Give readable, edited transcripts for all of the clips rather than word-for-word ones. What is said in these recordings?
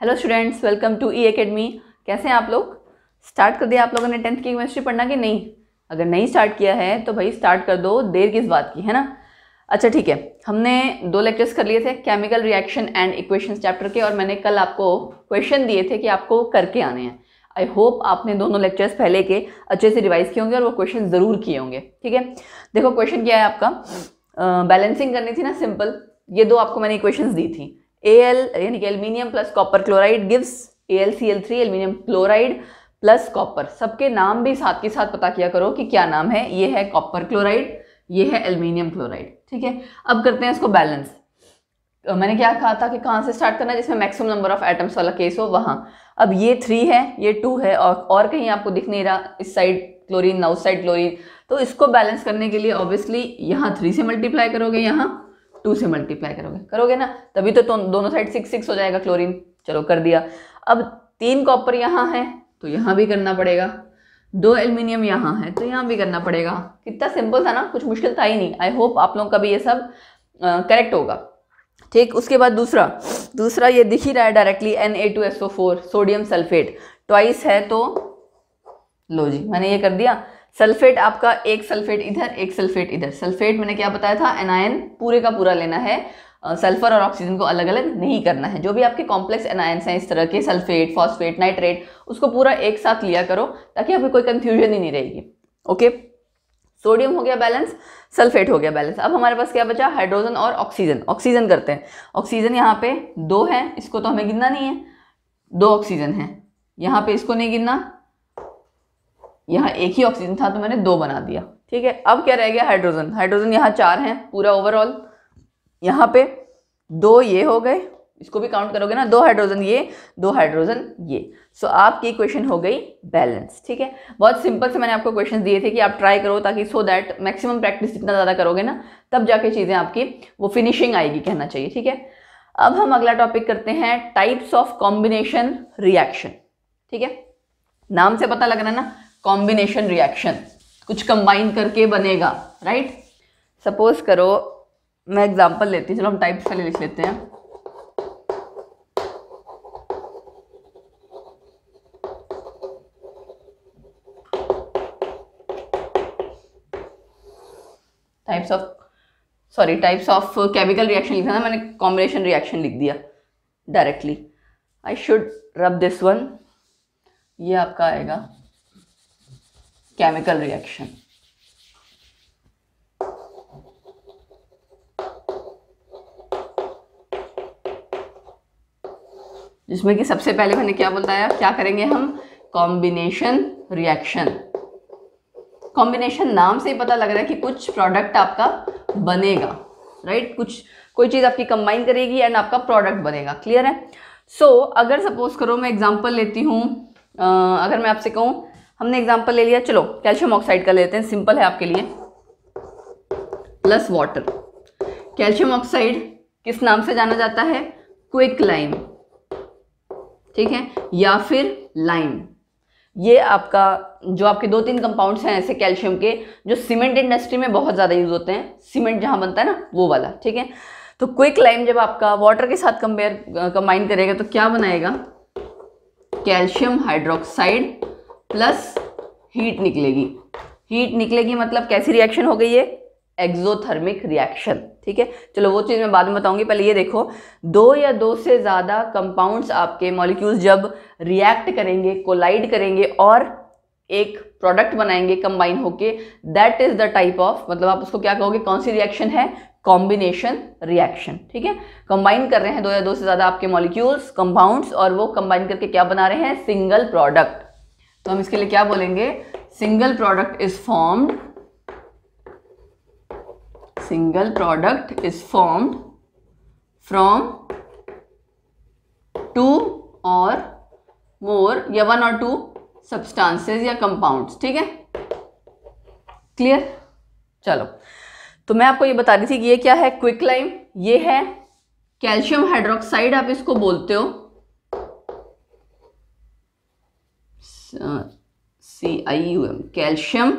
Hello students, welcome to E academy. कैसे हैं आप लोग? स्टार्ट कर दिया आप लोगों ने 10th की केमिस्ट्री पढ़ना कि नहीं? अगर नहीं स्टार्ट किया है तो भाई स्टार्ट कर दो, देर किस बात की, है ना। अच्छा ठीक है, हमने 2 लेक्चर्स कर लिए थे chemical reaction and equations chapter के, और मैंने कल आपको क्वेश्चन दिए थे कि आपको करके आने हैं। आई होप आपने दोनों लेक्चर्स पहले के अच्छे से रिवाइज किए होंगे और वो क्वेश्चन ज़रूर किए होंगे। ठीक है, देखो क्वेश्चन क्या है आपका, बैलेंसिंग करनी थी ना, सिंपल। ये 2 आपको मैंने इक्वेशंस दी थी। Al यानी कि aluminium plus copper chloride gives AlCl3 aluminium chloride plus copper. सबके नाम भी साथ के साथ पता किया करो कि क्या नाम है। ये है कॉपर क्लोराइड, ये है एल्यूमिनियम क्लोराइड। ठीक है, अब करते हैं इसको बैलेंस। मैंने क्या कहा था कि कहाँ से स्टार्ट करना है, जिसमें मैक्सिमम नंबर ऑफ एटम्स वाला केस हो वहाँ। अब ये 3 है, ये 2 है, और कहीं आपको दिख नहीं रहा, इस साइड क्लोरीन, उस साइड क्लोरीन। तो इसको बैलेंस करने के लिए ऑब्वियसली यहाँ 3 से मल्टीप्लाई करोगे, यहाँ 2 से मल्टीप्लाई करोगे ना, तभी तो दोनों साइड 6 हो जाएगा क्लोरीन। चलो कर दिया। अब 3 कॉपर यहाँ है तो यहाँ भी करना पड़ेगा, 2 एल्यूमिनियम यहाँ है तो यहाँ भी करना पड़ेगा। कितना सिंपल था ना, कुछ मुश्किल था ही नहीं। आई होप आप लोगों का भी ये सब करेक्ट होगा। ठीक, उसके बाद दूसरा ये दिख ही रहा है directly, Na2SO4 sodium sulphate, twice है तो लो जी मैंने ये कर दिया। सल्फेट आपका एक सल्फेट इधर, एक सल्फेट इधर। सल्फेट मैंने क्या बताया था, एनायन पूरे का पूरा लेना है, सल्फर और ऑक्सीजन को अलग अलग नहीं करना है। जो भी आपके कॉम्प्लेक्स एनायंस हैं इस तरह के, सल्फेट, फॉस्फेट, नाइट्रेट, उसको पूरा एक साथ लिया करो ताकि आपको कोई कंफ्यूजन ही नहीं रहेगी। ओके, सोडियम हो गया बैलेंस, सल्फेट हो गया बैलेंस। अब हमारे पास क्या बचा, हाइड्रोजन और ऑक्सीजन। ऑक्सीजन करते हैं। ऑक्सीजन यहाँ पे 2 है, इसको तो हमें गिनना नहीं है, 2 ऑक्सीजन है। यहाँ पे इसको नहीं गिनना, यहाँ एक ही ऑक्सीजन था तो मैंने 2 बना दिया। ठीक है, अब क्या रह गया, हाइड्रोजन। हाइड्रोजन यहाँ 4 हैं पूरा ओवरऑल, यहाँ पे 2 ये हो गए, इसको भी काउंट करोगे ना, 2 हाइड्रोजन ये, 2 हाइड्रोजन ये। सो आपकी इक्वेशन हो गई बैलेंस। ठीक है, बहुत सिंपल से मैंने आपको क्वेश्चन दिए थे कि आप ट्राई करो, ताकि सो दैट मैक्सिमम प्रैक्टिस जितना ज़्यादा करोगे ना, तब जाके चीज़ें आपकी वो फिनिशिंग आएगी, कहना चाहिए। ठीक है, अब हम अगला टॉपिक करते हैं, टाइप्स ऑफ कॉम्बिनेशन रिएक्शन। ठीक है, नाम से पता लग रहा है ना, कॉम्बिनेशन रिएक्शन, कुछ कंबाइन करके बनेगा, राइट। सपोज करो, मैं एग्जांपल लेती हूँ, चलो हम टाइप्स पहले लिख लेते हैं। टाइप्स ऑफ केमिकल रिएक्शन लिखा था मैंने, कॉम्बिनेशन रिएक्शन लिख दिया directly. I should rub this one, ये आपका आएगा केमिकल रिएक्शन। जिसमें कि सबसे पहले मैंने क्या बताया, क्या करेंगे हम, कॉम्बिनेशन रिएक्शन। कॉम्बिनेशन नाम से ही पता लग रहा है कि कुछ प्रोडक्ट आपका बनेगा, राइट। कोई चीज़ आपकी कंबाइन करेगी एंड आपका प्रोडक्ट बनेगा। क्लियर है। सो अगर सपोज करो मैं एग्जांपल लेती हूँ, अगर मैं आपसे कहूँ, हमने एग्जांपल ले लिया, चलो कैल्शियम ऑक्साइड का लेते हैं, सिंपल है आपके लिए, प्लस वाटर। कैल्शियम ऑक्साइड किस नाम से जाना जाता है, क्विक लाइम, ठीक है, या फिर लाइम। ये आपका जो आपके 2-3 कंपाउंड्स हैं ऐसे कैल्शियम के, जो सीमेंट इंडस्ट्री में बहुत ज़्यादा यूज होते हैं, सीमेंट जहाँ बनता है ना वो वाला। ठीक है, तो क्विक लाइम जब आपका वाटर के साथ कंबाइन करेगा तो क्या बनाएगा, कैल्शियम हाइड्रोक्साइड प्लस हीट निकलेगी। हीट निकलेगी मतलब कैसी रिएक्शन हो गई है, एक्सोथर्मिक रिएक्शन। ठीक है, चलो वो चीज़ मैं बाद में बताऊंगी, पहले ये देखो, 2 या 2 से ज़्यादा कंपाउंड्स आपके मॉलिक्यूल्स जब रिएक्ट करेंगे, कोलाइड करेंगे और एक प्रोडक्ट बनाएंगे कंबाइन होके, that is the type of, मतलब आप उसको क्या कहोगे, कौन सी रिएक्शन है, कॉम्बिनेशन रिएक्शन। ठीक है, कंबाइन कर रहे हैं 2 या 2 से ज़्यादा आपके मॉलिक्यूल्स, कंपाउंड्स, और वो कंबाइन करके क्या बना रहे हैं, सिंगल प्रोडक्ट। तो हम इसके लिए क्या बोलेंगे, single product is formed, single product is formed from 2 or more या 1 or 2 substances या compounds। ठीक है, क्लियर। चलो, तो मैं आपको ये बता रही थी कि ये क्या है, क्विक लाइम, ये है कैल्शियम हाइड्रोक्साइड, आप इसको बोलते हो CIUM, कैल्शियम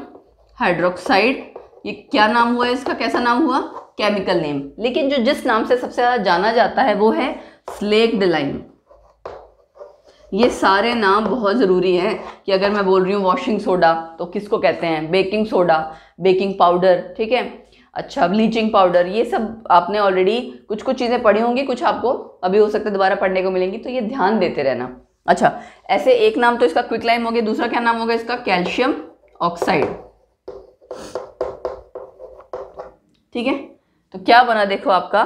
हाइड्रोक्साइड। ये क्या नाम हुआ है इसका, कैसा नाम हुआ, केमिकल नेम। लेकिन जो जिस नाम से सबसे ज़्यादा जाना जाता है वो है स्लेक्ड लाइम। ये सारे नाम बहुत ज़रूरी हैं कि अगर मैं बोल रही हूँ वॉशिंग सोडा तो किसको कहते हैं, बेकिंग सोडा, बेकिंग पाउडर, ठीक है। अच्छा, ब्लीचिंग पाउडर, ये सब आपने ऑलरेडी कुछ कुछ चीज़ें पढ़ी होंगी, कुछ आपको अभी हो सकता है दोबारा पढ़ने को मिलेंगी, तो ये ध्यान देते रहना। अच्छा, ऐसे एक नाम तो इसका क्विकलाइम हो गया, दूसरा क्या नाम होगा इसका, कैल्शियम ऑक्साइड, ठीक है। तो क्या बना देखो आपका,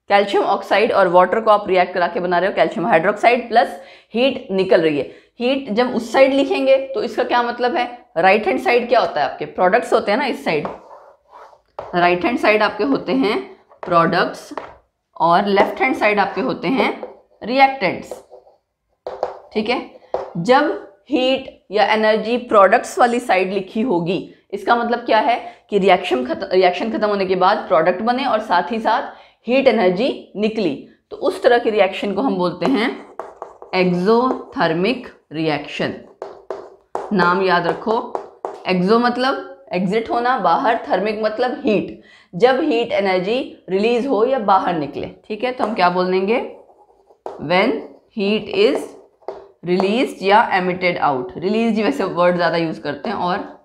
कैल्शियम ऑक्साइड और वाटर को आप रिएक्ट करा के बना रहे हो कैल्शियम हाइड्रोक्साइड प्लस हीट निकल रही है। हीट जब उस साइड लिखेंगे तो इसका क्या मतलब है, राइट हैंड साइड क्या होता है, आपके प्रोडक्ट्स होते हैं ना इस साइड, राइट हैंड साइड आपके होते हैं प्रोडक्ट्स और लेफ्ट हैंड साइड आपके होते हैं रिएक्टेंट्स, ठीक है। जब हीट या एनर्जी प्रोडक्ट्स वाली साइड लिखी होगी, इसका मतलब क्या है कि रिएक्शन खत्म होने के बाद प्रोडक्ट बने और साथ ही साथ हीट एनर्जी निकली, तो उस तरह की रिएक्शन को हम बोलते हैं एक्सोथर्मिक रिएक्शन। नाम याद रखो, एक्सो मतलब एग्जिट होना, बाहर, थर्मिक मतलब हीट, जब हीट एनर्जी रिलीज हो या बाहर निकले, ठीक है। तो हम क्या बोल देंगे, व्हेन हीट इज रिलीज या एमिटेड आउट, रिलीज वैसे वर्ड ज़्यादा यूज करते हैं, और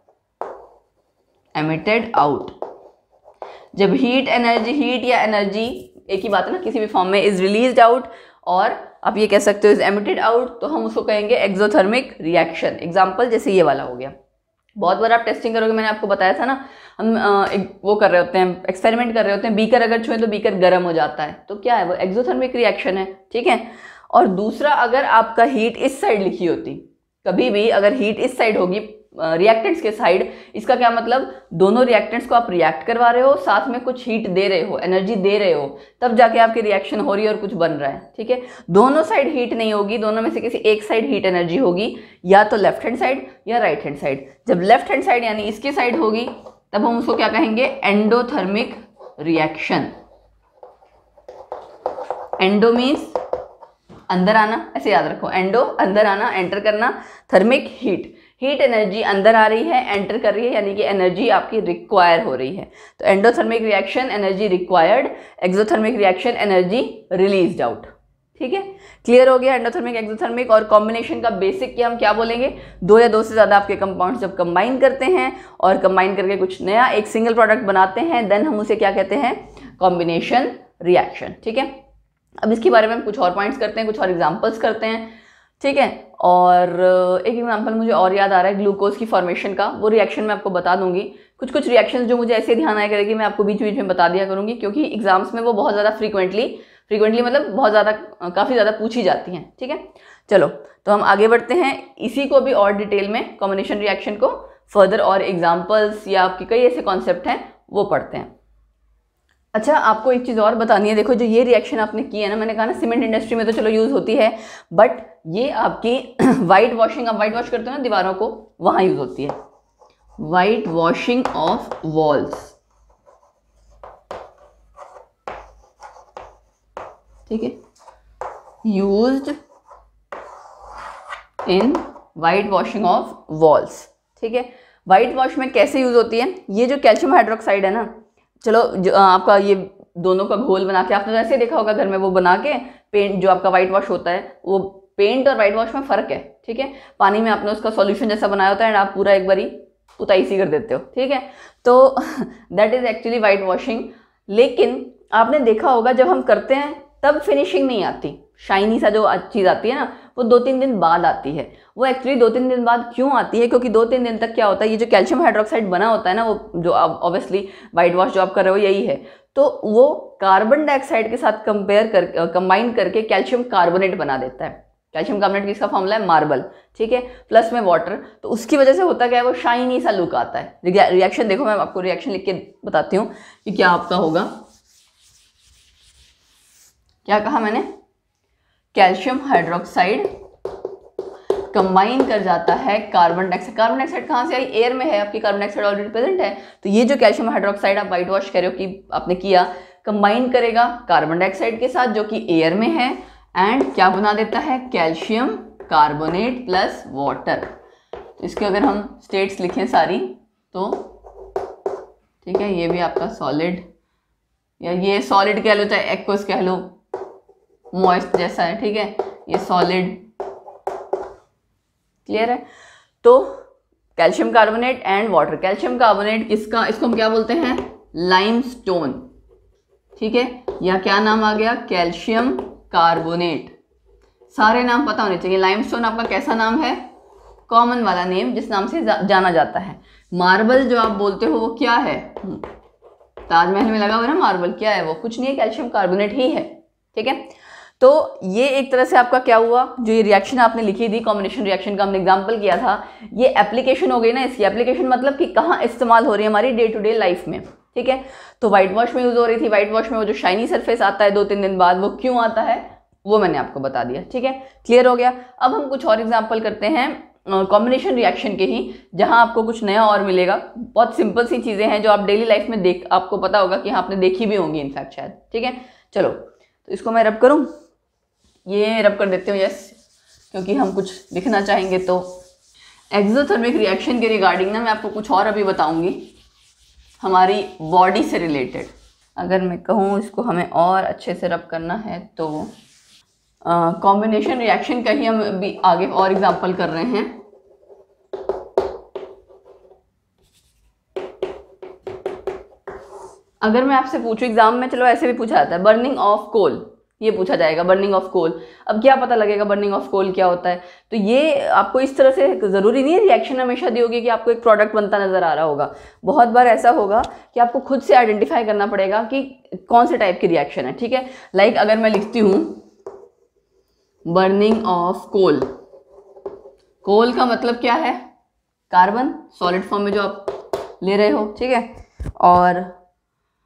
एमिटेड आउट। जब हीट या एनर्जी एक ही बात है ना, किसी भी फॉर्म में इज रिलीज्ड आउट और आप ये कह सकते हो इज एमिटेड आउट, तो हम उसको कहेंगे एक्सोथर्मिक रिएक्शन। एग्जांपल जैसे ये वाला हो गया, बहुत बार आप टेस्टिंग करोगे, मैंने आपको बताया था ना, हम वो कर रहे होते हैं, एक्सपेरिमेंट कर रहे होते हैं, बीकर अगर छुए तो बीकर गर्म हो जाता है, तो क्या है वो एक्सोथर्मिक रिएक्शन है, ठीक है। और दूसरा, अगर आपका हीट इस साइड लिखी होती, कभी भी अगर हीट इस साइड होगी रिएक्टेंट्स के साइड, इसका क्या मतलब, दोनों रिएक्टेंट्स को आप रिएक्ट करवा रहे हो, साथ में कुछ हीट दे रहे हो, एनर्जी दे रहे हो, तब जाके आपकी रिएक्शन हो रही है और कुछ बन रहा है, ठीक है। दोनों साइड हीट नहीं होगी, दोनों में से किसी एक साइड हीट एनर्जी होगी, या तो लेफ्ट हैंड साइड या राइट हैंड साइड। जब लेफ्ट हैंड साइड यानी इसकी साइड होगी, तब हम उसको क्या कहेंगे, एंडोथर्मिक रिएक्शन। एंडो मीन्स अंदर आना, ऐसे याद रखो, एंडो अंदर आना, एंटर करना, थर्मिक हीट, हीट एनर्जी अंदर आ रही है, एंटर कर रही है, यानी कि एनर्जी आपकी रिक्वायर हो रही है। तो endothermic reaction energy required, exothermic reaction energy released out, ठीक है। क्लियर हो गया एंडोथर्मिक एक्सोथर्मिक। और कॉम्बिनेशन का बेसिक क्या हम क्या बोलेंगे, दो या दो से ज़्यादा आपके कंपाउंड्स जब कंबाइन करते हैं और कंबाइन करके कुछ नया एक सिंगल प्रोडक्ट बनाते हैं, देन हम उसे क्या कहते हैं, कॉम्बिनेशन रिएक्शन, ठीक है। अब इसके बारे में हम कुछ और पॉइंट्स करते हैं, कुछ और एग्जांपल्स करते हैं, ठीक है। और एक एग्जांपल मुझे और याद आ रहा है ग्लूकोज की फॉर्मेशन का, वो रिएक्शन मैं आपको बता दूंगी। कुछ रिएक्शंस जो मुझे ऐसे ध्यान आया करेगी, मैं आपको बीच बीच में बता दिया करूंगी, क्योंकि एग्जाम्स में वो बहुत ज़्यादा फ्रीक्वेंटली मतलब बहुत ज़्यादा, काफ़ी ज़्यादा पूछी जाती हैं, ठीक है। चलो, तो हम आगे बढ़ते हैं, इसी को भी और डिटेल में कॉम्बिनेशन रिएक्शन को फर्दर और एग्जाम्पल्स या आपके कई ऐसे कॉन्सेप्ट हैं वो पढ़ते हैं। अच्छा, आपको एक चीज़ और बतानी है, देखो जो ये रिएक्शन आपने की है ना, मैंने कहा ना सीमेंट इंडस्ट्री में तो चलो यूज़ होती है, बट ये आपकी वाइट वॉशिंग, आप वाइट वॉश करते हो ना दीवारों को, वहाँ यूज़ होती है, वाइट वॉशिंग ऑफ वॉल्स, ठीक है, used in white washing of walls, ठीक है। वाइट वॉश में कैसे यूज़ होती है, ये जो कैल्शियम हाइड्रोक्साइड है ना, चलो जो आपका ये दोनों का घोल बना के आपने वैसे देखा होगा घर में, वो बना के पेंट, जो आपका वाइट वॉश होता है, वो पेंट और वाइट वॉश में फ़र्क है, ठीक है। पानी में आपने उसका सॉल्यूशन जैसा बनाया होता है एंड आप पूरा एक बारी पुताई सी कर देते हो, ठीक है, तो that is actually white washing. लेकिन आपने देखा होगा जब हम करते हैं तब फिनिशिंग नहीं आती, शाइनी सा जो चीज़ आती है ना, वो 2-3 दिन बाद आती है। वो एक्चुअली 2-3 दिन बाद क्यों आती है, क्योंकि 2-3 दिन तक क्या होता है, ये जो कैल्शियम हाइड्रोक्साइड बना होता है ना, वो जो ऑब्वियसली वाइट वॉश जो आप कर रहे हो यही है, तो वो कार्बन डाइऑक्साइड के साथ कंबाइन करके कैल्शियम कार्बोनेट बना देता है। कैल्शियम कार्बोनेट किसका फॉर्मूला है, मार्बल, ठीक है, प्लस में वाटर, तो उसकी वजह से होता क्या है, वो शाइनी सा लुक आता है। रिएक्शन देखो, मैं आपको रिएक्शन लिख के बताती हूँ कि क्या आपका होगा। क्या कहा मैंने, कैल्शियम हाइड्रोक्साइड कंबाइन कर जाता है कार्बन डाइऑक्साइड। कार्बन डाइऑक्साइड कहाँ से आई, एयर में है, आपकी कार्बन डाइऑक्साइड ऑलरेडी प्रेजेंट है, तो ये जो कैल्शियम हाइड्रोक्साइड आप वाइट वॉश कह रहे हो कि आपने किया, कंबाइन करेगा कार्बन डाइऑक्साइड के साथ जो कि एयर में है, एंड क्या बना देता है, कैल्शियम कार्बोनेट प्लस वाटर। तो इसके अगर हम स्टेट्स लिखें सारी, तो ठीक है, ये भी आपका सॉलिड, या ये सॉलिड कह लो चाहे एक्वस कह लो, मॉइस्ट जैसा है, ठीक है, ये सॉलिड, क्लियर है। तो calcium carbonate and water, calcium carbonate इसको हम क्या बोलते हैं, लाइमस्टोन, ठीक है, या क्या नाम आ गया, कैल्शियम कार्बोनेट। सारे नाम पता होने चाहिए। लाइमस्टोन आपका कैसा नाम है, कॉमन वाला नेम जिस नाम से जाना जाता है। मार्बल जो आप बोलते हो वो क्या है, ताजमहल में लगा हुआ है ना मार्बल, क्या है वो, कुछ नहीं है, कैल्शियम कार्बोनेट ही है, ठीक है। तो ये एक तरह से आपका क्या हुआ, जो ये रिएक्शन आपने लिखी थी, कॉम्बिनेशन रिएक्शन का हमने एग्जांपल किया था, ये एप्लीकेशन हो गई ना इसकी। एप्लीकेशन मतलब कि कहाँ इस्तेमाल हो रही है हमारी डे टू डे लाइफ में, ठीक है। तो व्हाइट वॉश में यूज हो रही थी। व्हाइट वॉश में वो जो शाइनी सरफेस आता है 2-3 दिन बाद, वो क्यों आता है वो मैंने आपको बता दिया, ठीक है, क्लियर हो गया। अब हम कुछ और एग्जाम्पल करते हैं कॉम्बिनेशन रिएक्शन के ही, जहां आपको कुछ नया और मिलेगा। बहुत सिंपल सी चीजें हैं जो आप डेली लाइफ में आपको पता होगा कि हाँ आपने देखी भी होंगी इनफैक्ट शायद, ठीक है। चलो तो इसको मैं रब करूं, ये रब कर देते हूँ, यस, क्योंकि हम कुछ लिखना चाहेंगे। तो एक्सोथर्मिक रिएक्शन के रिगार्डिंग ना मैं आपको कुछ और अभी बताऊंगी हमारी बॉडी से रिलेटेड। अगर मैं कहूँ इसको हमें और अच्छे से रब करना है तो कॉम्बिनेशन रिएक्शन का ही हम अभी आगे और एग्जांपल कर रहे हैं। अगर मैं आपसे पूछूं एग्जाम में, चलो ऐसे भी पूछा जाता है, बर्निंग ऑफ कोल, ये पूछा जाएगा बर्निंग ऑफ कोल। अब क्या पता लगेगा बर्निंग ऑफ कोल क्या होता है, तो ये आपको इस तरह से जरूरी नहीं है रिएक्शन हमेशा दी होगी कि आपको एक प्रोडक्ट बनता नजर आ रहा होगा। बहुत बार ऐसा होगा कि आपको खुद से आइडेंटिफाई करना पड़ेगा कि कौन से टाइप की रिएक्शन है, ठीक है। लाइक अगर मैं लिखती हूँ बर्निंग ऑफ कोल, कोल का मतलब क्या है, कार्बन, सॉलिड फॉर्म में जो आप ले रहे हो, ठीक है। और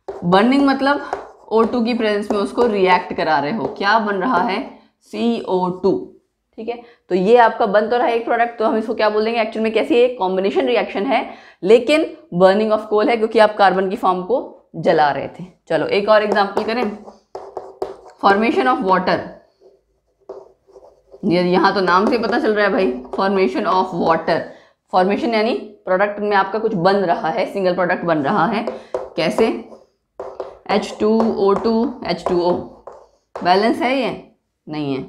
बर्निंग मतलब O2 की प्रेजेंस में उसको रिएक्ट करा रहे हो, क्या बन रहा है, CO2, ठीक है। तो ये आपका बन तो रहा है एक प्रोडक्ट, तो हम इसको क्या बोल देंगे, एक्चुअल में कैसी एक कॉम्बिनेशन रिएक्शन है, लेकिन बर्निंग ऑफ कोल है क्योंकि आप कार्बन की फॉर्म को जला रहे थे। चलो एक और एग्जांपल करें, फॉर्मेशन ऑफ वाटर। यहाँ तो नाम से पता चल रहा है भाई, फॉर्मेशन ऑफ वाटर। फॉर्मेशन यानी प्रोडक्ट में आपका कुछ बन रहा है, सिंगल प्रोडक्ट बन रहा है, कैसे, H2O2 H2O। बैलेंस है ये, नहीं है,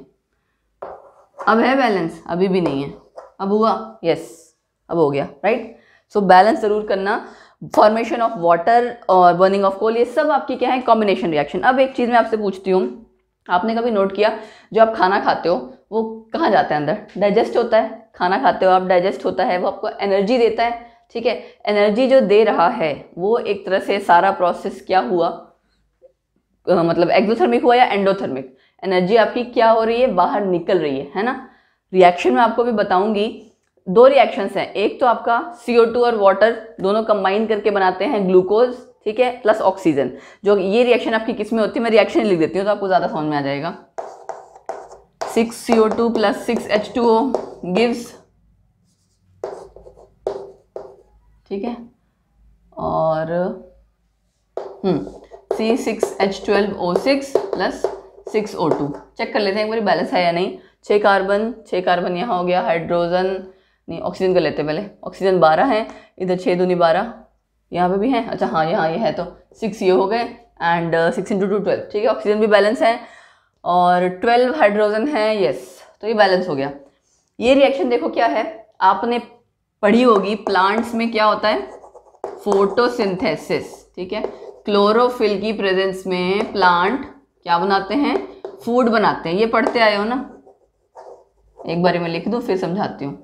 अब है बैलेंस, अभी भी नहीं है, अब हुआ, यस अब हो गया, राइट। सो बैलेंस जरूर करना। फॉर्मेशन ऑफ वाटर और बर्निंग ऑफ कोल, ये सब आपकी क्या है, कॉम्बिनेशन रिएक्शन। अब एक चीज़ मैं आपसे पूछती हूँ, आपने कभी नोट किया जो आप खाना खाते हो वो कहाँ जाता है, अंदर डाइजेस्ट होता है। खाना खाते हो आप, डाइजेस्ट होता है, वो आपको एनर्जी देता है, ठीक है। एनर्जी जो दे रहा है वो एक तरह से सारा प्रोसेस क्या हुआ, मतलब एक्सोथर्मिक हुआ या एंडोथर्मिक, एनर्जी आपकी क्या हो रही है, बाहर निकल रही है ना। रिएक्शन में आपको भी बताऊंगी, 2 रिएक्शंस हैं, एक तो आपका CO2 और वाटर दोनों कंबाइन करके बनाते हैं ग्लूकोज, ठीक है, प्लस ऑक्सीजन। जो ये रिएक्शन आपकी किस में होती है, मैं रिएक्शन लिख देती हूँ तो आपको ज़्यादा समझ में आ जाएगा। 6CO2 + 6H2O गिव्स, ठीक है, और C6H12O6 + 6O2। चेक कर लेते हैं एक बार बैलेंस है या नहीं। 6 कार्बन यहाँ हो गया, हाइड्रोजन नहीं, ऑक्सीजन कर लेते हैं पहले, ऑक्सीजन 12 है, इधर 6 दूनी 12, यहाँ पे भी है, अच्छा हाँ यहाँ ये है, तो 6 ये हो गए एंड 6 × 2 12, ठीक है। ऑक्सीजन भी बैलेंस है और 12 हाइड्रोजन है, यस, तो ये बैलेंस हो गया। ये रिएक्शन देखो क्या है, आपने पढ़ी होगी प्लांट्स में क्या होता है, फोटोसिंथेसिस, ठीक है। क्लोरोफिल की प्रेजेंस में प्लांट क्या बनाते हैं, फूड बनाते हैं, ये पढ़ते आए हो ना। एक बार मैं लिख दूं फिर समझाती हूँ।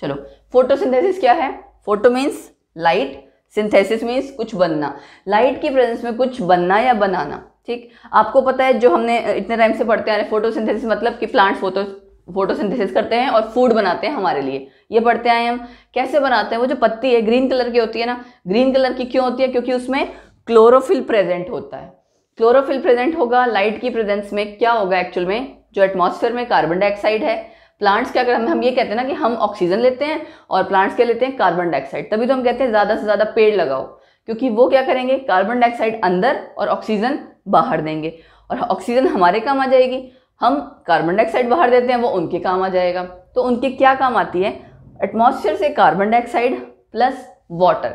चलो फोटोसिंथेसिस क्या है, photo means light, synthesis means कुछ बनना, लाइट की प्रेजेंस में कुछ बनना या बनाना, ठीक। आपको पता है जो हमने इतने टाइम से पढ़ते आ रहे, फोटोसिंथेसिस मतलब कि प्लांट्स फोटोसिंथेसिस करते हैं और फूड बनाते हैं हमारे लिए, ये पढ़ते आए हम। कैसे बनाते हैं, वो जो पत्ती है ग्रीन कलर की होती है ना, ग्रीन कलर की क्यों होती है, क्योंकि उसमें क्लोरोफिल प्रेजेंट होता है। क्लोरोफिल प्रेजेंट होगा, लाइट की प्रेजेंस में क्या होगा, एक्चुअल में जो एटमॉस्फेयर में कार्बन डाइऑक्साइड है, प्लांट्स क्या करते हैं, हम ये कहते हैं ना कि हम ऑक्सीजन लेते हैं और प्लांट्स क्या लेते हैं, कार्बन डाइऑक्साइड। तभी तो हम कहते हैं ज़्यादा से ज़्यादा पेड़ लगाओ, क्योंकि वो क्या करेंगे, कार्बन डाइऑक्साइड अंदर और ऑक्सीजन बाहर देंगे, और ऑक्सीजन हमारे काम आ जाएगी, हम कार्बन डाइऑक्साइड बाहर देते हैं वो उनके काम आ जाएगा। तो उनके क्या काम आती है, एटमॉस्फेयर से कार्बन डाइऑक्साइड प्लस वाटर,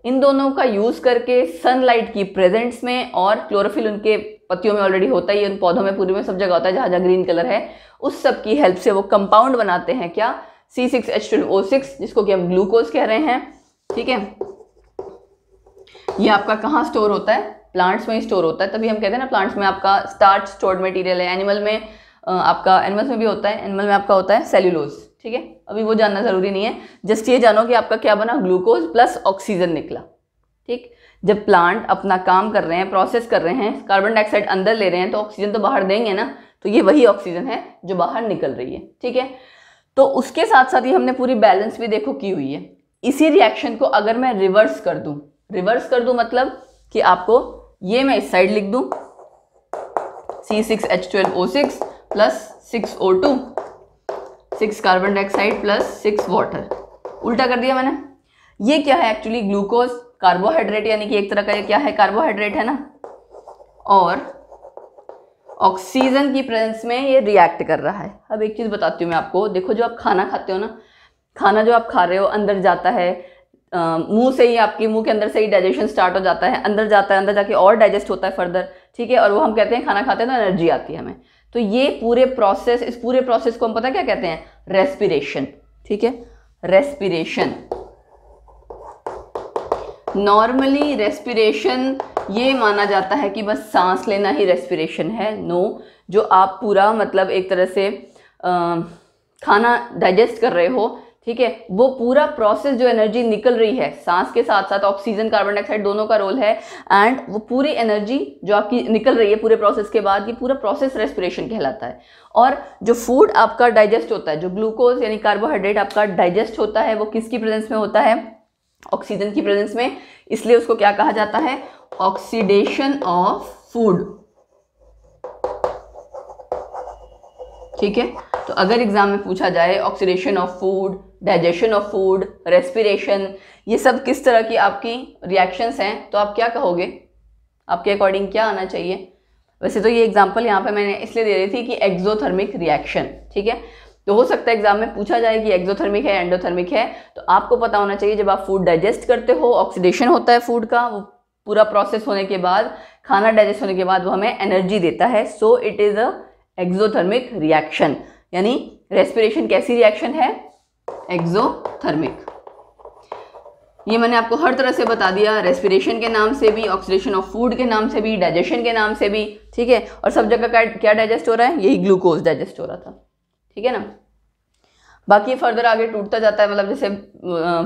इन दोनों का यूज़ करके सनलाइट की प्रेजेंस में और क्लोरोफिल उनके पत्तियों में ऑलरेडी होता ही है, उन पौधों में पूरे में सब जगह होता है, जहाँ जहाँ ग्रीन कलर है उस सब की हेल्प से वो कंपाउंड बनाते हैं क्या, C6H12O6, जिसको कि हम ग्लूकोज कह रहे हैं। ठीक है, ये आपका कहाँ स्टोर होता है, प्लांट्स में ही स्टोर होता है, तभी हम कहते हैं ना प्लांट्स में आपका स्टार्च स्टोर्ड मटेरियल है। एनिमल में आपका, एनिमल्स में भी होता है, एनिमल में आपका होता है सेल्यूलोज। ठीक है, अभी वो जानना जरूरी नहीं है, जस्ट ये जानो कि आपका क्या बना, ग्लूकोज प्लस ऑक्सीजन निकला। ठीक, जब प्लांट अपना काम कर रहे हैं, प्रोसेस कर रहे हैं, कार्बन डाइऑक्साइड अंदर ले रहे हैं तो ऑक्सीजन तो बाहर देंगे ना, तो ये वही ऑक्सीजन है जो बाहर निकल रही है। ठीक है, तो उसके साथ साथ ये हमने पूरी बैलेंस भी देखो की हुई है। इसी रिएक्शन को अगर मैं रिवर्स कर दूं मतलब कि आपको ये मैं इस साइड लिख दूं C6H12O6 plus 6O2, 6 carbon dioxide plus 6 water, उल्टा कर दिया मैंने। ये क्या है एक्चुअली, ग्लूकोज कार्बोहाइड्रेट, यानी कि एक तरह का ये क्या है, कार्बोहाइड्रेट है ना, और ऑक्सीजन की प्रेजेंस में ये रिएक्ट कर रहा है। अब एक चीज बताती हूँ मैं आपको, देखो जो आप खाना खाते हो ना, खाना जो आप खा रहे हो अंदर जाता है, मुंह से ही, आपके मुंह के अंदर से ही डाइजेशन स्टार्ट हो जाता है, अंदर जाता है, अंदर जाके और डाइजेस्ट होता है फर्दर। ठीक है, और वो हम कहते हैं खाना खाते हैं तो एनर्जी आती है हमें। तो ये पूरे प्रोसेस, इस पूरे प्रोसेस को हम पता क्या कहते हैं, रेस्पिरेशन। ठीक है, रेस्पिरेशन। नॉर्मली रेस्पिरेशन ये माना जाता है कि बस सांस लेना ही रेस्पिरेशन है। नो, जो आप पूरा मतलब एक तरह से खाना डाइजेस्ट कर रहे हो, ठीक है, वो पूरा प्रोसेस, जो एनर्जी निकल रही है सांस के साथ साथ, ऑक्सीजन कार्बन डाइऑक्साइड दोनों का रोल है, एंड वो पूरी एनर्जी जो आपकी निकल रही है पूरे प्रोसेस के बाद, ये पूरा प्रोसेस रेस्पिरेशन कहलाता है। और जो फूड आपका डाइजेस्ट होता है, जो ग्लूकोज यानी कार्बोहाइड्रेट आपका डाइजेस्ट होता है, वो किसकी प्रेजेंस में होता है, ऑक्सीजन की प्रेजेंस में, इसलिए उसको क्या कहा जाता है, ऑक्सीडेशन ऑफ फूड। ठीक है, तो अगर एग्जाम में पूछा जाए oxidation of food, digestion of food, respiration, ये सब किस तरह की आपकी रिएक्शंस हैं, तो आप क्या कहोगे, आपके अकॉर्डिंग क्या आना चाहिए। वैसे तो ये एग्जांपल यहाँ पे मैंने इसलिए दे रही थी कि एक्सोथर्मिक रिएक्शन। ठीक है, तो हो सकता है एग्जाम में पूछा जाए कि एक्सोथर्मिक है, एंडोथर्मिक है, तो आपको पता होना चाहिए जब आप फूड डाइजेस्ट करते हो, ऑक्सीडेशन होता है फूड का, वो पूरा प्रोसेस होने के बाद, खाना डाइजेस्ट होने के बाद वो हमें एनर्जी देता है। So it is a exothermic reaction, यानी रेस्पिरेशन कैसी रिएक्शन है, एक्सोथर्मिक। ये मैंने आपको हर तरह से बता दिया, रेस्पिरेशन के नाम से भी, ऑक्सीडेशन ऑफ फूड के नाम से भी, डाइजेशन के नाम से भी। ठीक है, और सब जगह क्या डाइजेस्ट हो रहा है, यही ग्लूकोज डाइजेस्ट हो रहा था। ठीक है ना, बाकी फर्दर आगे टूटता जाता है, मतलब जैसे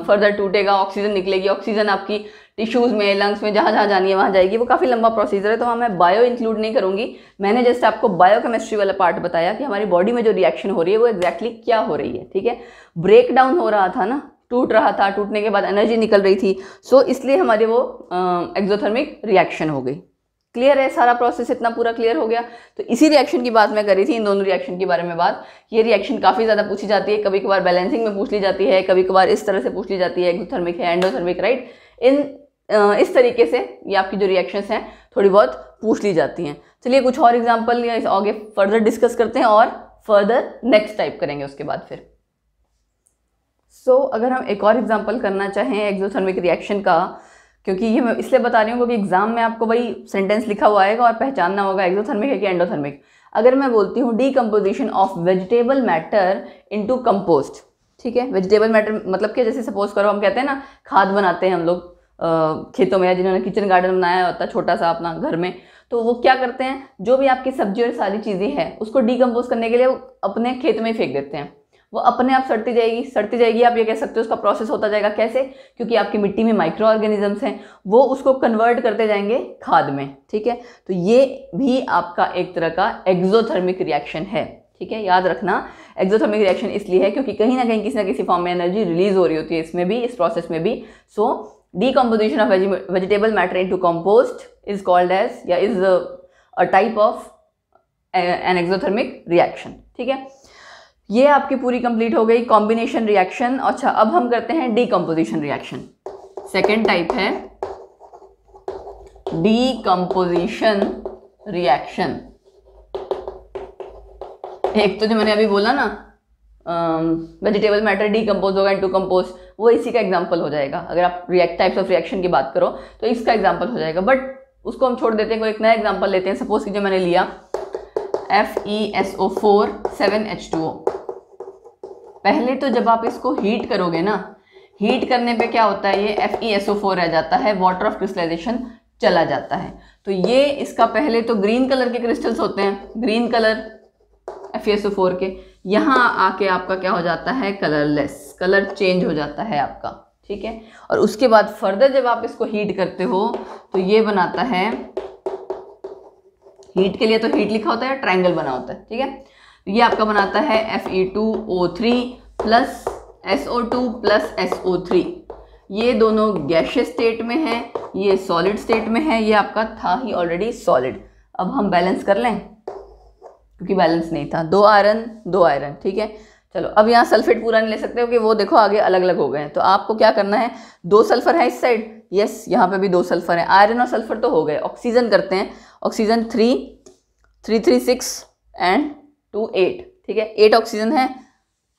फर्दर टूटेगा, ऑक्सीजन निकलेगी, ऑक्सीजन आपकी टिश्यूज में, लंग्स में, जहाँ जहाँ जानी है वहाँ जाएगी। वो काफ़ी लंबा प्रोसीजर है, तो वहाँ मैं बायो इंक्लूड नहीं करूँगी। मैंने जस्ट आपको बायोकेमिस्ट्री वाला पार्ट बताया कि हमारी बॉडी में जो रिएक्शन हो रही है वो एग्जैक्टली क्या हो रही है। ठीक है, ब्रेक डाउन हो रहा था ना, टूट रहा था, टूटने के बाद एनर्जी निकल रही थी, सो इसलिए हमारी वो एक्सोथर्मिक रिएक्शन हो गई। क्लियर है, सारा प्रोसेस इतना पूरा क्लियर हो गया। तो इसी रिएक्शन की बात मैं करी थी, इन दोनों रिएक्शन के बारे में बात। ये रिएक्शन काफ़ी ज़्यादा पूछी जाती है, कभी कभार बैलेंसिंग में पूछ ली जाती है, कभी कभार इस तरह से पूछ ली जाती है, एक्सोथर्मिक है, एंडोथर्मिक, राइट। इस तरीके से ये आपकी जो रिएक्शंस हैं थोड़ी बहुत पूछ ली जाती हैं। चलिए कुछ और एग्जाम्पल या आगे फर्दर डिस्कस करते हैं और फर्दर नेक्स्ट टाइप करेंगे उसके बाद फिर। अगर हम एक और एग्जाम्पल करना चाहें एक्सोथर्मिक रिएक्शन का, क्योंकि ये मैं इसलिए बता रही हूँ क्योंकि एग्जाम में आपको वही सेंटेंस लिखा हुआ आएगा और पहचानना होगा एक्सोथर्मिक है कि एंडोथर्मिक। अगर मैं बोलती हूँ decomposition of vegetable matter into compost, ठीक है, वेजिटेबल मैटर मतलब कि जैसे सपोज करो हम कहते हैं ना खाद बनाते हैं हम लोग खेतों में, या जिन्होंने किचन गार्डन बनाया होता है छोटा सा अपना घर में, तो वो क्या करते हैं, जो भी आपकी सब्जी और सारी चीज़ें हैं उसको डीकम्पोज करने के लिए वो अपने खेत में ही फेंक देते हैं। वो अपने आप सड़ती जाएगी, आप ये कह सकते हो उसका प्रोसेस होता जाएगा। कैसे? क्योंकि आपकी मिट्टी में माइक्रो ऑर्गेनिजम्स हैं, वो उसको कन्वर्ट करते जाएंगे खाद में। ठीक है, तो ये भी आपका एक तरह का एक्सोथर्मिक रिएक्शन है। ठीक है, याद रखना एक्सोथर्मिक रिएक्शन इसलिए है क्योंकि कहीं ना कहीं किसी ना किसी फॉर्म में एनर्जी रिलीज हो रही होती है इसमें भी, इस प्रोसेस में भी। सो decomposition of vegetable matter into compost is called as या is a type of an exothermic reaction। ठीक है, ये आपकी पूरी कंप्लीट हो गई कॉम्बिनेशन रिएक्शन। अच्छा, अब हम करते हैं डीकम्पोजिशन रिएक्शन। सेकेंड टाइप है डीकम्पोजिशन रिएक्शन। एक तो जो मैंने अभी बोला ना वेजिटेबल मैटर डीकम्पोज होगा इनटू कंपोस्ट, वो इसी का एग्जांपल हो जाएगा। अगर आप टाइप्स ऑफ रिएक्शन की बात करो तो इसका एग्जांपल हो जाएगा। बट उसको हम छोड़ देते हैं, कोई एक नया एग्जांपल लेते हैं। सपोज कीजिए मैंने लिया FeSO4 7H2O। पहले तो जब आप इसको हीट करोगे ना, हीट करने पे क्या होता है, ये FeSO4 रह जाता है, वाटर ऑफ क्रिस्टलाइजेशन चला जाता है। तो ये इसका पहले तो ग्रीन कलर के क्रिस्टल्स होते हैं, ग्रीन कलर FeSO4 के, यहाँ आके आपका क्या हो जाता है, कलरलेस, कलर चेंज हो जाता है आपका, ठीक है। और उसके बाद फर्दर जब आप इसको हीट करते हो तो ये बनाता है, हीट के लिए तो हीट लिखा होता है, ट्रायंगल बना होता है, ठीक है। ये आपका बनाता है Fe2O3 plus SO2 plus SO3। ये दोनों गैसियस स्टेट में है, ये सॉलिड स्टेट में है, ये आपका था ही ऑलरेडी सॉलिड। अब हम बैलेंस कर लें, क्योंकि बैलेंस नहीं था, 2 आयरन 2 आयरन, ठीक है। चलो अब यहाँ सल्फेट पूरा नहीं ले सकते हो कि वो देखो आगे अलग अलग हो गए हैं, तो आपको क्या करना है, 2 सल्फर है इस साइड, यस यहाँ पे भी 2 सल्फर है, आयरन और सल्फर तो हो गए। ऑक्सीजन करते हैं, ऑक्सीजन 3 3 3 6 एंड 2 8, ठीक है, 8 ऑक्सीजन है।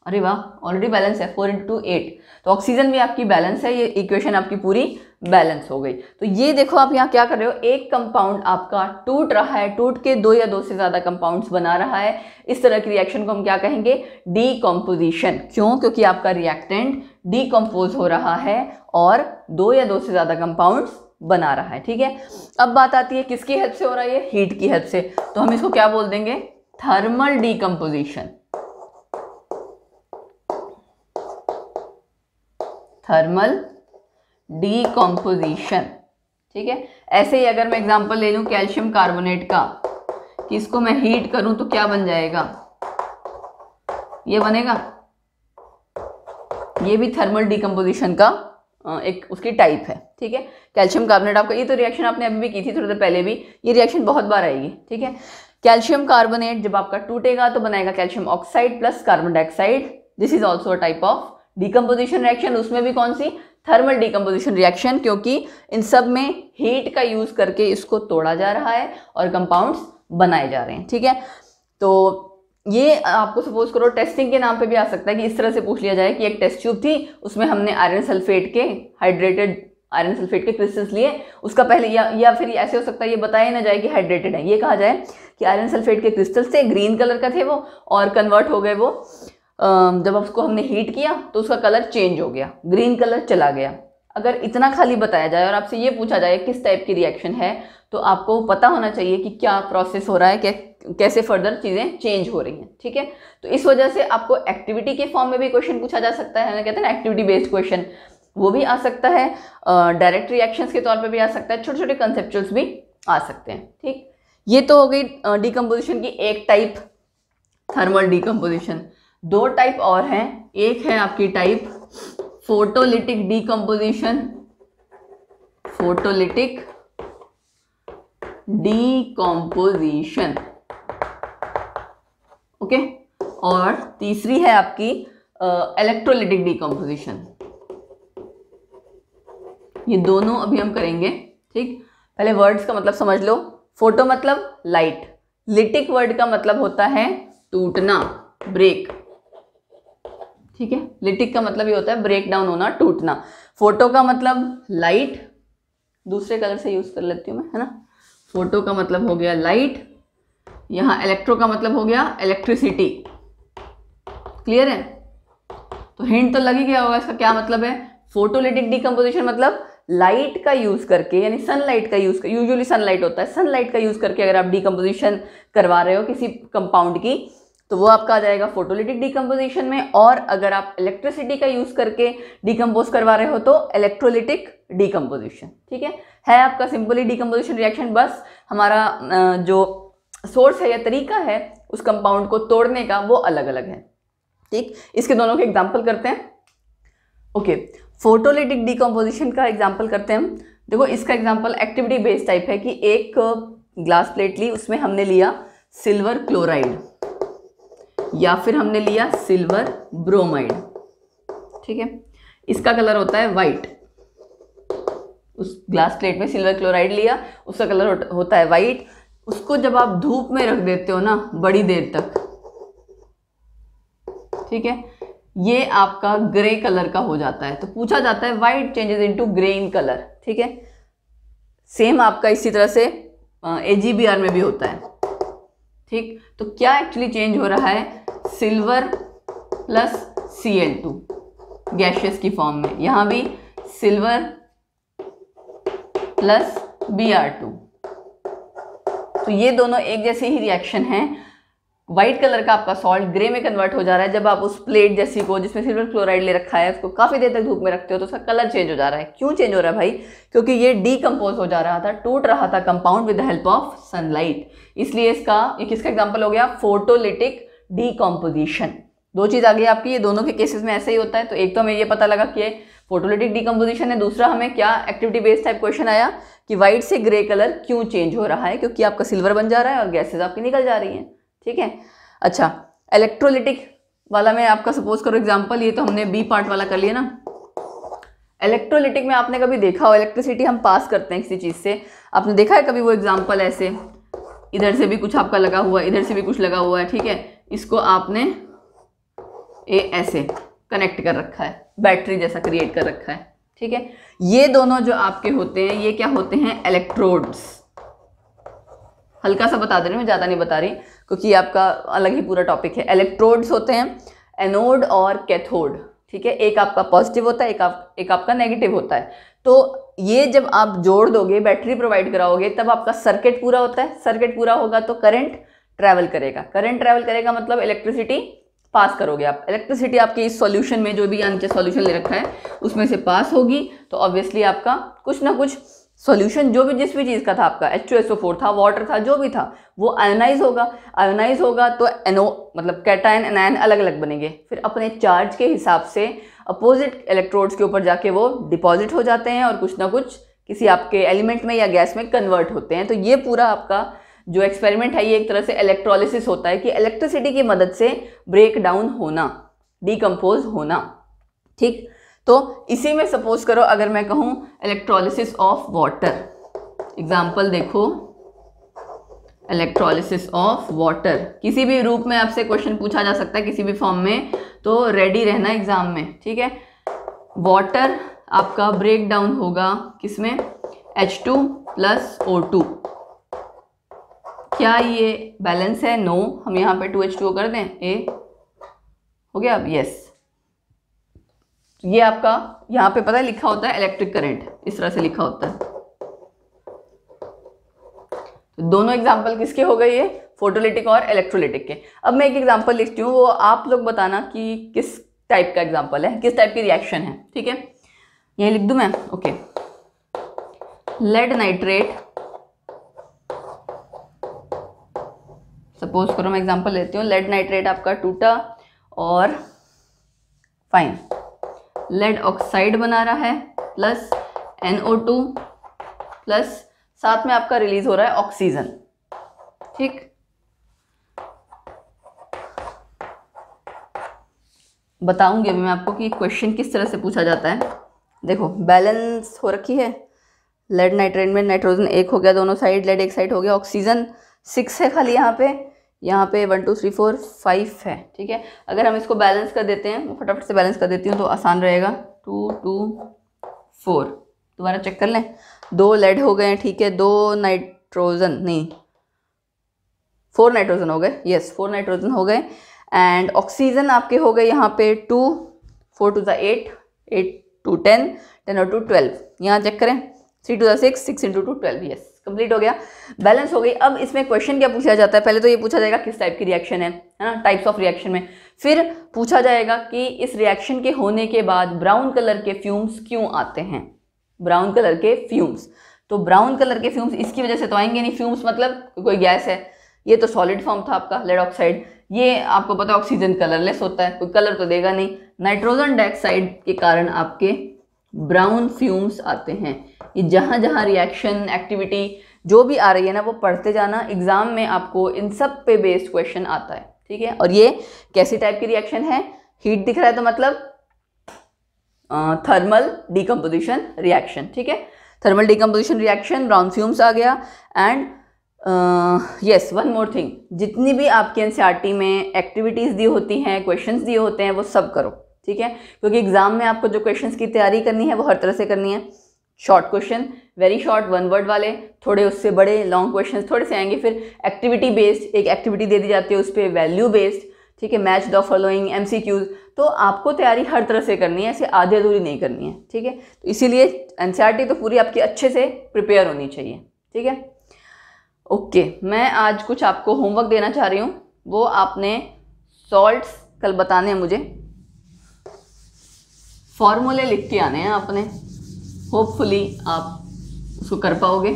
अरे वाह, ऑलरेडी बैलेंस है, 4 × 2 8, तो ऑक्सीजन भी आपकी बैलेंस है, ये इक्वेशन आपकी पूरी बैलेंस हो गई। तो ये देखो आप यहाँ क्या कर रहे हो, एक कंपाउंड आपका टूट रहा है, टूट के 2 या 2 से ज़्यादा कंपाउंड्स बना रहा है। इस तरह की रिएक्शन को हम क्या कहेंगे, डीकम्पोजिशन। क्यों? क्योंकि आपका रिएक्टेंट डीकम्पोज हो रहा है और 2 या 2 से ज़्यादा कंपाउंड्स बना रहा है, ठीक है। अब बात आती है किसकी हेल्प से हो रहा है, ये हीट की हेल्प से, तो हम इसको क्या बोल देंगे, थर्मल डीकम्पोजिशन। थर्मल डीकम्पोजिशन, ठीक है। ऐसे ही अगर मैं एग्जांपल ले लूं कैल्शियम कार्बोनेट का, कि इसको मैं हीट करूं तो क्या बन जाएगा, ये बनेगा, ये भी थर्मल डीकम्पोजिशन का एक उसकी टाइप है, ठीक है। कैल्शियम कार्बोनेट आपका, ये तो रिएक्शन आपने अभी भी की थी थोड़ी देर पहले भी, ये रिएक्शन बहुत बार आएगी, ठीक है। कैल्शियम कार्बोनेट जब आपका टूटेगा तो बनाएगा calcium oxide plus carbon dioxide, this is also a type of decomposition reaction. उसमें भी कौन सी, थर्मल डीकम्पोजिशन रिएक्शन, क्योंकि इन सब में हीट का यूज करके इसको तोड़ा जा रहा है और कंपाउंड्स बनाए जा रहे हैं, ठीक है। तो ये आपको सपोज करो टेस्टिंग के नाम पे भी आ सकता है कि इस तरह से पूछ लिया जाए कि एक टेस्ट ट्यूब थी, उसमें हमने आयरन सल्फेट के, हाइड्रेटेड आयरन सल्फेट के क्रिस्टल्स लिए, उसका पहले या फिर ऐसे हो सकता है ये बताया ना जाए कि हाइड्रेटेड है, ये कहा जाए कि आयरन सल्फेट के क्रिस्टल्स थे, ग्रीन कलर का थे वो, और कन्वर्ट हो गए वो, जब उसको हमने हीट किया तो उसका कलर चेंज हो गया, ग्रीन कलर चला गया। अगर इतना खाली बताया जाए और आपसे ये पूछा जाए किस टाइप की रिएक्शन है, तो आपको पता होना चाहिए कि क्या प्रोसेस हो रहा है, कैसे फर्दर चीज़ें चेंज हो रही हैं, ठीक है। तो इस वजह से आपको एक्टिविटी के फॉर्म में भी क्वेश्चन पूछा जा सकता है, कहते हैं ना एक्टिविटी बेस्ड क्वेश्चन, वो भी आ सकता है, डायरेक्ट रिएक्शंस के तौर पे भी आ सकता है, छोटे छोटे कंसेप्चुअल्स भी आ सकते हैं, ठीक। ये तो हो गई डीकम्पोजिशन की एक टाइप, थर्मल डीकम्पोजिशन। 2 टाइप और हैं, एक है आपकी type photolytic decomposition, photolytic decomposition, okay, और तीसरी है आपकी इलेक्ट्रोलिटिक डीकम्पोजिशन। ये दोनों अभी हम करेंगे, ठीक। पहले वर्ड्स का मतलब समझ लो। फोटो मतलब लाइट, लिटिक वर्ड का मतलब होता है टूटना, ब्रेक, ठीक है। लिटिक का मतलब ये होता है ब्रेक डाउन होना, टूटना। फोटो का मतलब लाइट, दूसरे कलर से यूज कर लेती हूँ मैं, है ना। फोटो का मतलब हो गया लाइट, यहाँ इलेक्ट्रो का मतलब हो गया इलेक्ट्रिसिटी, क्लियर है। तो हिंट तो लग ही गया होगा इसका क्या मतलब है। फोटोलिटिक डीकम्पोजिशन मतलब लाइट का यूज करके, यानी सनलाइट का यूज, यूजुअली सनलाइट होता है, सनलाइट का यूज करके अगर आप डीकम्पोजिशन करवा रहे हो किसी कंपाउंड की, तो वो आपका आ जाएगा फोटोलिटिक डीकम्पोजिशन में। और अगर आप इलेक्ट्रिसिटी का यूज करके डीकम्पोज करवा रहे हो तो इलेक्ट्रोलिटिक डीकम्पोजिशन, ठीक है आपका सिंपली डीकम्पोजिशन रिएक्शन। बस हमारा जो सोर्स है या तरीका है उस कंपाउंड को तोड़ने का वो अलग अलग है, ठीक। इसके दोनों के एग्जाम्पल करते हैं, ओके। फोटोलिटिक डीकम्पोजिशन का एग्जाम्पल करते हैं हम। देखो इसका एग्जाम्पल एक्टिविटी बेस्ड टाइप है कि एक ग्लास प्लेट ली, उसमें हमने लिया सिल्वर क्लोराइड या फिर हमने लिया सिल्वर ब्रोमाइड, ठीक है। इसका कलर होता है वाइट। उस ग्लास प्लेट में सिल्वर क्लोराइड लिया, उसका कलर होता है वाइट। उसको जब आप धूप में रख देते हो ना बड़ी देर तक, ठीक है, ये आपका ग्रे कलर का हो जाता है। तो पूछा जाता है white changes into grey in colour, ठीक है। सेम आपका इसी तरह से AgBr में भी होता है। ठीक, तो क्या एक्चुअली चेंज हो रहा है, सिल्वर प्लस Cl2 गैशियस की फॉर्म में, यहाँ भी सिल्वर प्लस Br2। तो ये दोनों एक जैसे ही रिएक्शन हैं। व्हाइट कलर का आपका सॉल्ट ग्रे में कन्वर्ट हो जा रहा है जब आप उस प्लेट जैसी को जिसमें सिल्वर क्लोराइड ले रखा है उसको काफ़ी देर तक धूप में रखते हो तो उसका कलर चेंज हो जा रहा है। क्यों चेंज हो रहा है भाई, क्योंकि ये डीकम्पोज हो जा रहा था, टूट रहा था compound with the help of sunlight. इसलिए ये किसका एग्जाम्पल हो गया, फोटोलिटिक डीकम्पोजिशन। दो चीज़ आ गई आपकी, ये दोनों के केसेस में ऐसे ही होता है। तो एक तो हमें ये पता लगा कि फोटोलिटिक डीकम्पोजिशन है, दूसरा हमें क्या एक्टिविटी बेस्ड टाइप क्वेश्चन आया कि व्हाइट से ग्रे कलर क्यों चेंज हो रहा है, क्योंकि आपका सिल्वर बन जा रहा है और गैसेज आपकी निकल जा रही हैं। ठीक है, अच्छा इलेक्ट्रोलिटिक वाला में आपका सपोज करो एग्जांपल, ये तो हमने बी पार्ट वाला कर लिया ना। इलेक्ट्रोलिटिक में आपने कभी देखा हो, इलेक्ट्रिसिटी हम पास करते हैं किसी चीज़ से, आपने देखा है कभी वो एग्जांपल ऐसे इधर से भी कुछ आपका लगा हुआ है, इधर से भी कुछ लगा हुआ है, ठीक है, इसको आपने ऐसे कनेक्ट कर रखा है, बैटरी जैसा क्रिएट कर रखा है। ठीक है, ये दोनों जो आपके होते हैं ये क्या होते हैं, इलेक्ट्रोड्स। हल्का सा बता दे रही हूँ, ज़्यादा नहीं बता रही क्योंकि आपका अलग ही पूरा टॉपिक है। इलेक्ट्रोड्स होते हैं एनोड और कैथोड। ठीक है, एक आपका पॉजिटिव होता है, एक आपका नेगेटिव होता है। तो ये जब आप जोड़ दोगे, बैटरी प्रोवाइड कराओगे, तब आपका सर्किट पूरा होता है। सर्किट पूरा होगा तो करंट ट्रैवल करेगा, करंट ट्रैवल करेगा मतलब इलेक्ट्रिसिटी पास करोगे आप। इलेक्ट्रिसिटी आपके इस सॉल्यूशन में जो भी यहाँ नीचे सॉल्यूशन ले रखा है उसमें से पास होगी, तो ऑब्वियसली आपका कुछ ना कुछ सॉल्यूशन जो भी जिस भी चीज़ का था, आपका H2SO4 था, वाटर था, जो भी था, वो आयोनाइज होगा। आयोनाइज होगा तो मतलब कैटायन एनायन अलग अलग बनेंगे, फिर अपने चार्ज के हिसाब से अपोजिट इलेक्ट्रोड्स के ऊपर जाके वो डिपॉजिट हो जाते हैं और कुछ ना कुछ किसी आपके एलिमेंट में या गैस में कन्वर्ट होते हैं। तो ये पूरा आपका जो एक्सपेरिमेंट है ये एक तरह से इलेक्ट्रोलिसिस होता है कि इलेक्ट्रिसिटी की मदद से ब्रेक डाउन होना, डिकम्पोज होना। ठीक, तो इसी में सपोज करो अगर मैं कहूँ इलेक्ट्रोलिसिस ऑफ वाटर, एग्जाम्पल देखो, इलेक्ट्रोलिसिस ऑफ वाटर किसी भी रूप में आपसे क्वेश्चन पूछा जा सकता है, किसी भी फॉर्म में, तो रेडी रहना एग्जाम में। ठीक है, वाटर आपका ब्रेक डाउन होगा किसमें, H2 प्लस O2। क्या ये बैलेंस है, नो, हम यहाँ पे 2H2O कर दें, ए हो गया अब, यस। ये आपका यहाँ पे पता है लिखा होता है इलेक्ट्रिक करंट, इस तरह से लिखा होता है। तो दोनों एग्जाम्पल किसके हो गए, ये फोटोलिटिक और इलेक्ट्रोलिटिक के। अब मैं एक एग्जाम्पल लिखती हूँ, वो आप लोग बताना कि किस टाइप का एग्जाम्पल है, किस टाइप की रिएक्शन है। ठीक है, यही लिख दूँ मैं, ओके। लेड नाइट्रेट, सपोज करो मैं एग्जाम्पल लेती हूँ, लेड नाइट्रेट आपका टूटा और फाइन लेड ऑक्साइड बना रहा है प्लस NO2 प्लस साथ में आपका रिलीज हो रहा है ऑक्सीजन। ठीक, बताऊंगी अभी मैं आपको कि क्वेश्चन किस तरह से पूछा जाता है। देखो बैलेंस हो रखी है, लेड नाइट्रेट में नाइट्रोजन 1 हो गया दोनों साइड, लेड एक साइड हो गया, ऑक्सीजन 6 है खाली यहाँ पे 1 2 3 4 5 है। ठीक है, अगर हम इसको बैलेंस कर देते हैं, फटाफट से बैलेंस कर देती हूँ तो आसान रहेगा, 2 2 4, दोबारा चेक कर लें, 2 लेड हो गए हैं। ठीक है, 2 नाइट्रोजन नहीं 4 नाइट्रोजन हो गए, यस 4 नाइट्रोजन हो गए, एंड ऑक्सीजन आपके हो गए यहाँ पे 2, 4 2 8, 8 2 10, 10 और 2 12, यहाँ चेक करें, 3 2 6, 6 × 2 12, यस कंप्लीट हो गया, बैलेंस हो गई। अब इसमें क्वेश्चन क्या पूछा जाता है, पहले तो ये पूछा जाएगा किस टाइप की रिएक्शन है ना, टाइप्स ऑफ रिएक्शन में, फिर पूछा जाएगा कि इस रिएक्शन के होने के बाद ब्राउन कलर के फ्यूम्स क्यों आते हैं, ब्राउन कलर के फ्यूम्स। तो ब्राउन कलर के फ्यूम्स इसकी वजह से तो आएंगे नहीं, फ्यूम्स मतलब कोई गैस है, ये तो सॉलिड फॉर्म था आपका लेड ऑक्साइड, ये आपको पता है ऑक्सीजन कलरलेस होता है, कोई कलर तो देगा नहीं, नाइट्रोजन डाइऑक्साइड के कारण आपके ब्राउन फ्यूम्स आते हैं। ये जहाँ जहाँ रिएक्शन एक्टिविटी जो भी आ रही है ना वो पढ़ते जाना, एग्जाम में आपको इन सब पे बेस्ड क्वेश्चन आता है। ठीक है, और ये कैसी टाइप की रिएक्शन है, हीट दिख रहा है तो मतलब थर्मल डिकम्पोजिशन रिएक्शन। ठीक है, thermal decomposition reaction, brown fumes आ गया, and yes one more thing, जितनी भी आपके एनसीईआरटी में एक्टिविटीज़ दी होती हैं, क्वेश्चंस दिए होते हैं, वो सब करो। ठीक है, क्योंकि एग्जाम में आपको जो क्वेश्चंस की तैयारी करनी है वो हर तरह से करनी है, short question, very short 1 word वाले, थोड़े उससे बड़े लॉन्ग क्वेश्चंस थोड़े से आएंगे। फिर एक्टिविटी बेस्ड, एक एक्टिविटी दे दी जाती है उस पर वैल्यू बेस्ड, ठीक है, मैच द फॉलोइंग, MCQs। तो आपको तैयारी हर तरह से करनी है, ऐसे आधी अधूरी नहीं करनी है, ठीक है। तो इसीलिए NCERT तो पूरी आपकी अच्छे से प्रिपेयर होनी चाहिए, ठीक है। ओके, मैं आज कुछ आपको होमवर्क देना चाह रही हूँ, वो आपने सॉल्ट्स कल बताने हैं मुझे, फॉर्मूले लिख के आने हैं आपने, होपफुली आप उसको कर पाओगे।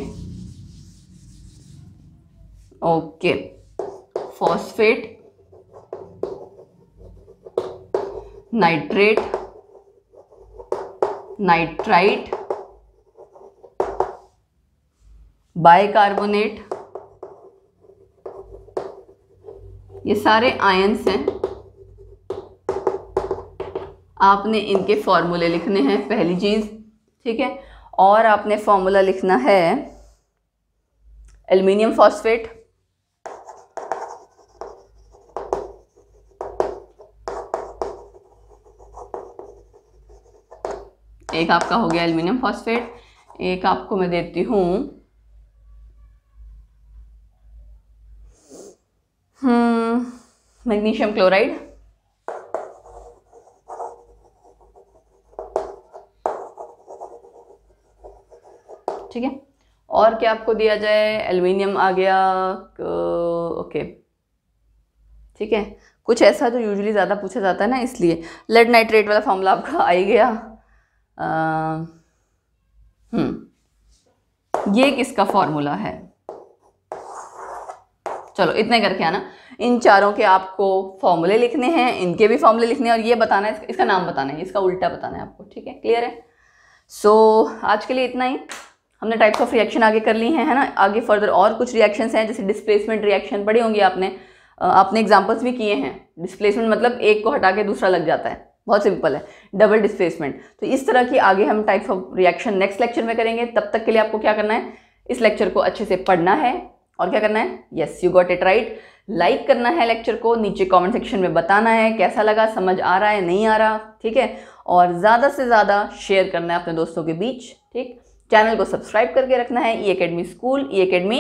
Okay, phosphate, nitrate, nitrite, bicarbonate, ये सारे आयंस हैं। आपने इनके फॉर्मूले लिखने हैं पहली चीज़, ठीक है। और आपने फॉर्मूला लिखना है एल्युमिनियम फॉस्फेट, एक आपका हो गया एल्युमिनियम फॉस्फेट, एक आपको मैं देती हूँ मैग्नीशियम क्लोराइड, ठीक है। और क्या आपको दिया जाए, एल्युमिनियम आ गया, ओके, ठीक है। कुछ ऐसा जो यूजुअली ज़्यादा पूछा जाता है ना, इसलिए लेड नाइट्रेट वाला फॉर्मूला आपका आ ही गया। ये किसका फॉर्मूला है, चलो इतने करके आना। इन चारों के आपको फॉर्मूले लिखने हैं, इनके भी फॉर्मूले लिखने हैं, और ये बताना है, इसका नाम बताना है, इसका उल्टा बताना है आपको, ठीक है, क्लियर है। सो आज के लिए इतना ही। हमने टाइप्स ऑफ रिएक्शन आगे कर ली हैं, है ना। आगे फर्दर और कुछ रिएक्शंस हैं, जैसे डिस्प्लेसमेंट रिएक्शन पढ़ी होंगी आपने एग्जांपल्स भी किए हैं। डिस्प्लेसमेंट मतलब एक को हटा के दूसरा लग जाता है, बहुत सिंपल है, डबल डिस्प्लेसमेंट। तो इस तरह की आगे हम types of reaction next lecture में करेंगे। तब तक के लिए आपको क्या करना है, इस लेक्चर को अच्छे से पढ़ना है, और क्या करना है, yes you got it right, like करना है लेक्चर को, नीचे कमेंट सेक्शन में बताना है कैसा लगा, समझ आ रहा है नहीं आ रहा, ठीक है। और ज़्यादा से ज़्यादा शेयर करना है अपने दोस्तों के बीच, ठीक। चैनल को सब्सक्राइब करके रखना है, E academy school, E academy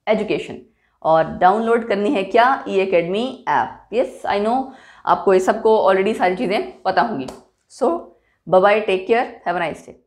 education. और डाउनलोड करनी है क्या, E academy app. Yes I know आपको ये सबको ऑलरेडी सारी चीज़ें पता होंगी। So bye bye, take care, have a nice day.